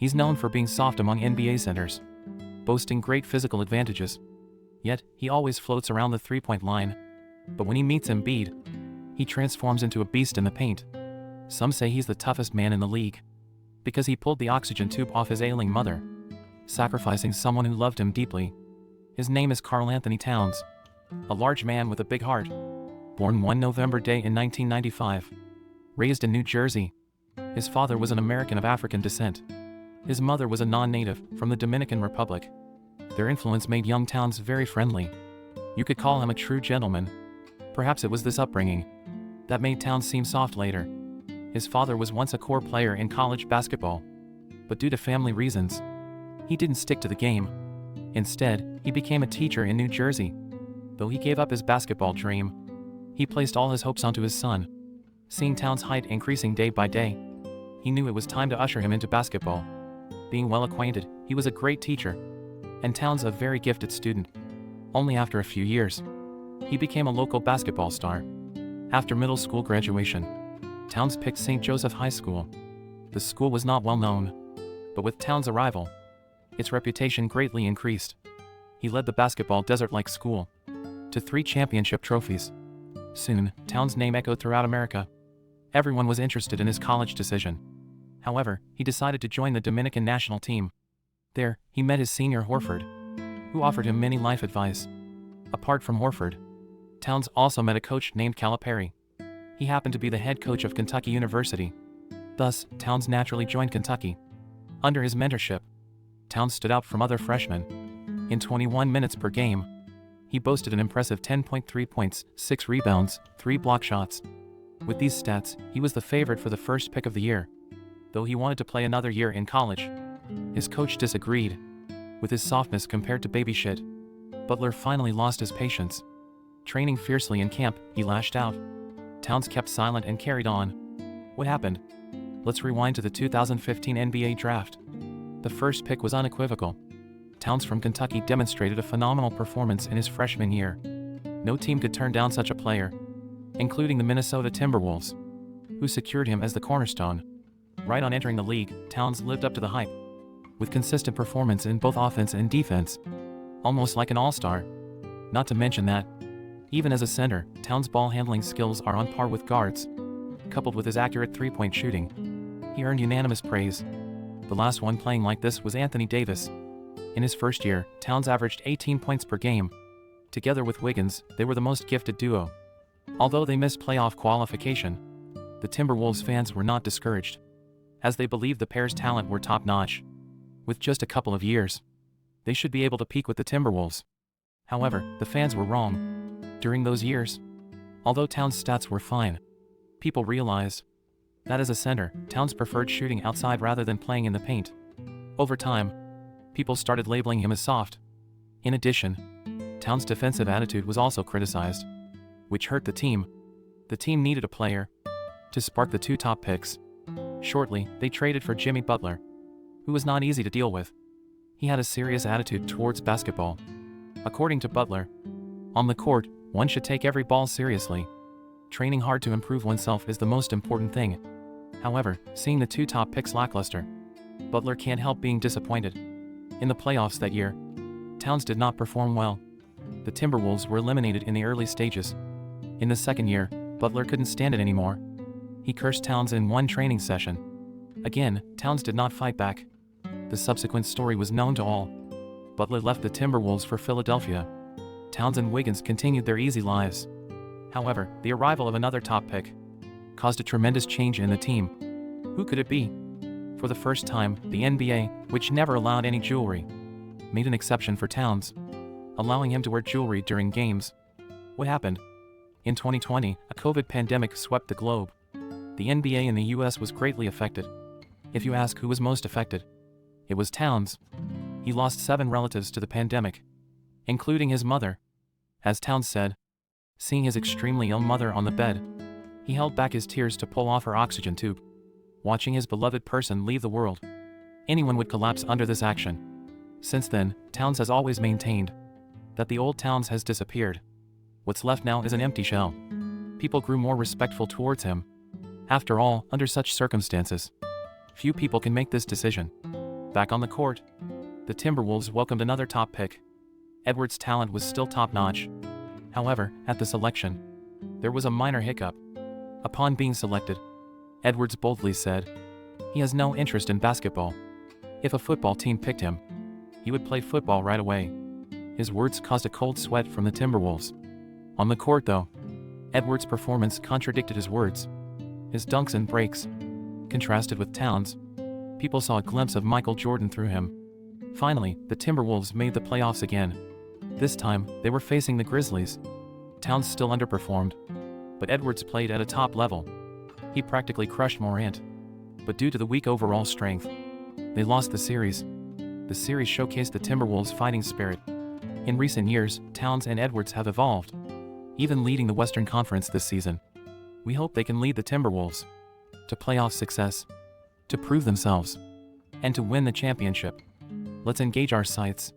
He's known for being soft among NBA centers, boasting great physical advantages. Yet, he always floats around the three-point line. But when he meets Embiid, he transforms into a beast in the paint. Some say he's the toughest man in the league, because he pulled the oxygen tube off his ailing mother, sacrificing someone who loved him deeply. His name is Karl-Anthony Towns, a large man with a big heart. Born one November day in 1995. Raised in New Jersey. His father was an American of African descent. His mother was a non-native from the Dominican Republic. Their influence made young Towns very friendly. You could call him a true gentleman. Perhaps it was this upbringing that made Towns seem soft later. His father was once a core player in college basketball, but due to family reasons, he didn't stick to the game. Instead, he became a teacher in New Jersey. Though he gave up his basketball dream, he placed all his hopes onto his son. Seeing Towns' height increasing day by day, he knew it was time to usher him into basketball. Being well acquainted, he was a great teacher, and Towns a very gifted student. Only after a few years, he became a local basketball star. After middle school graduation, Towns picked St. Joseph High School. The school was not well known, but with Towns' arrival, its reputation greatly increased. He led the basketball desert-like school to 3 championship trophies. Soon, Towns' name echoed throughout America. Everyone was interested in his college decision. However, he decided to join the Dominican national team. There, he met his senior Horford, who offered him many life advice. Apart from Horford, Towns also met a coach named Calipari. He happened to be the head coach of Kentucky University. Thus, Towns naturally joined Kentucky. Under his mentorship, Towns stood out from other freshmen. In 21 minutes per game, he boasted an impressive 10.3 points, 6 rebounds, 3 block shots. With these stats, he was the favorite for the first pick of the year. Though he wanted to play another year in college, his coach disagreed with his softness compared to baby shit. Butler finally lost his patience. Training fiercely in camp, he lashed out. Towns kept silent and carried on. What happened? Let's rewind to the 2015 NBA draft. The first pick was unequivocal. Towns from Kentucky demonstrated a phenomenal performance in his freshman year. No team could turn down such a player, including the Minnesota Timberwolves, who secured him as the cornerstone. Right on entering the league, Towns lived up to the hype, with consistent performance in both offense and defense, almost like an all-star. Not to mention that, even as a center, Towns' ball handling skills are on par with guards. Coupled with his accurate three-point shooting, he earned unanimous praise. The last one playing like this was Anthony Davis. In his first year, Towns averaged 18 points per game. Together with Wiggins, they were the most gifted duo. Although they missed playoff qualification, the Timberwolves fans were not discouraged, as they believed the pair's talent were top-notch. With just a couple of years, they should be able to peak with the Timberwolves. However, the fans were wrong. During those years, although Towns' stats were fine, people realized that as a center, Towns preferred shooting outside rather than playing in the paint. Over time, people started labeling him as soft. In addition, Towns' defensive attitude was also criticized, which hurt the team. The team needed a player to spark the 2 top picks. Shortly, they traded for Jimmy Butler, who was not easy to deal with. He had a serious attitude towards basketball. According to Butler, on the court, one should take every ball seriously. Training hard to improve oneself is the most important thing. However, seeing the 2 top picks lackluster, Butler can't help being disappointed. In the playoffs that year, Towns did not perform well. The Timberwolves were eliminated in the early stages. In the second year, Butler couldn't stand it anymore. He cursed Towns in one training session. Again, Towns did not fight back. The subsequent story was known to all. Butler left the Timberwolves for Philadelphia. Towns and Wiggins continued their easy lives. However, the arrival of another top pick caused a tremendous change in the team. Who could it be? For the first time, the NBA, which never allowed any jewelry, made an exception for Towns, allowing him to wear jewelry during games. What happened? In 2020, a COVID pandemic swept the globe. The NBA in the US was greatly affected. If you ask who was most affected, it was Towns. He lost 7 relatives to the pandemic, including his mother. As Towns said, seeing his extremely ill mother on the bed, he held back his tears to pull off her oxygen tube. Watching his beloved person leave the world, anyone would collapse under this action. Since then, Towns has always maintained that the old Towns has disappeared. What's left now is an empty shell. People grew more respectful towards him. After all, under such circumstances, few people can make this decision. Back on the court, the Timberwolves welcomed another top pick. Edwards' talent was still top-notch. However, at the selection, there was a minor hiccup. Upon being selected, Edwards boldly said he has no interest in basketball. If a football team picked him, he would play football right away. His words caused a cold sweat from the Timberwolves. On the court, though, Edwards' performance contradicted his words. His dunks and breaks contrasted with Towns. People saw a glimpse of Michael Jordan through him. Finally, the Timberwolves made the playoffs again. This time, they were facing the Grizzlies. Towns still underperformed, but Edwards played at a top level. He practically crushed Morant. But due to the weak overall strength, they lost the series. The series showcased the Timberwolves' fighting spirit. In recent years, Towns and Edwards have evolved, even leading the Western Conference this season. We hope they can lead the Timberwolves to playoff success, to prove themselves, and to win the championship. Let's engage our sights.